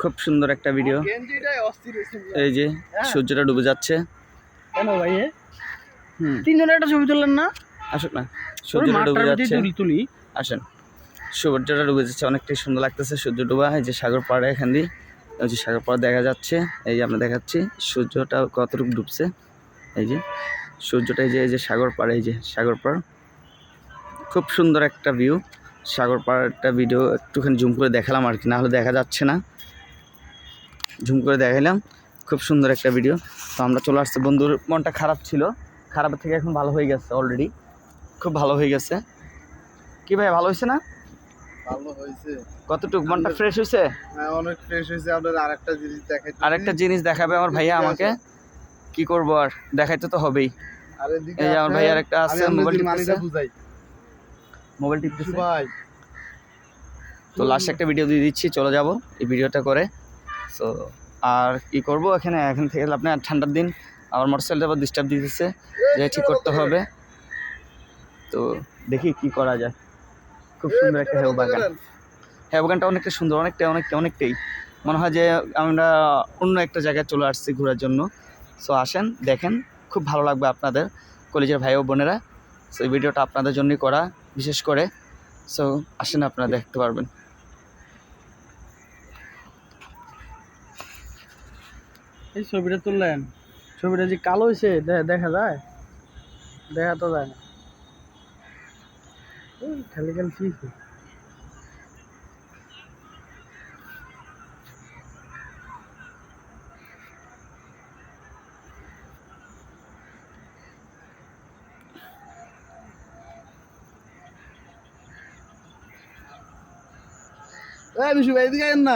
খুব সুন্দর একটা ভিডিও। এই যে সূর্যটা ডুবে যাচ্ছে। কেন ভাই তিনজনের একটা ছবি তুললেন না? আসুক না, সূর্যটা ডুবে যাচ্ছে। তুলি আসেন, সূর্যটা ডুবে যাচ্ছে, অনেকটাই সুন্দর লাগতেছে সূর্য ডুবা। এই যে সাগর পাড়ে এখান দিয়ে ওই যে সাগর পাড় দেখা যাচ্ছে। এই যে আমরা দেখাচ্ছি সূর্যটা কতটুকু ডুবছে। এই যে সূর্যটা, এই যে সাগর পাড়, এই যে সাগর পাড়, খুব সুন্দর একটা ভিউ। সাগর পাড়টা ভিডিও একটুখানি জুম করে দেখালাম আর কি, না হলে দেখা যাচ্ছে না, জুম করে দেখাইলাম। খুব সুন্দর একটা ভিডিও। তো আমরা চলে আসছি, বন্ধুর মনটা খারাপ ছিল, খারাপ থেকে এখন ভালো হয়ে গেছে, অলরেডি খুব ভালো হয়ে গেছে। কি ভাই, ভালো হয়েছে না? ভালো হয়েছে। কতটুকু মনটা ফ্রেশ হয়েছে? হ্যাঁ, অনেক ফ্রেশ হয়েছে। আপনার আরেকটা জিনিস দেখাই, আরেকটা জিনিস দেখাবে আমার ভাইয়া আমাকে, কি করব আর, দেখাইতে তো হবেই। এই যে আমার ভাইয়ার একটা আছে, মোবাইল টিপতেছে, মোবাইল টিপতেছে ভাই। তো লাস্ট একটা ভিডিও দিয়ে দিচ্ছি, চলে যাব এই ভিডিওটা করে। সো আর কি করব, এখান থেকে আপনার ঠান্ডার দিন আমার মোটরসাইকেলটা আবার ডিস্টার্ব দিতেছে, যে ঠিক করতে হবে। তো দেখি কি করা যায়। খুব সুন্দর একটা হেউ বাগান, হেউ বাগানটা অনেকটা সুন্দর, অনেকটাই মনে হয় যে আমরা অন্য একটা জায়গায় চলে আসছি ঘোরার জন্য। সো আসেন, দেখেন, খুব ভালো লাগবে আপনাদের কলেজের ভাই ও বোনেরা। সো এই ভিডিওটা আপনাদের জন্যই করা বিশেষ করে। সো আসেন, আপনারা দেখতে পারবেন। এই ছবিটা তুললেন, ছবিটা যে কালো হয়েছে দেখা যায়? দেখা তো যায় না, খালি খালি কি বিশু ভাই এদিকে আয়েন না।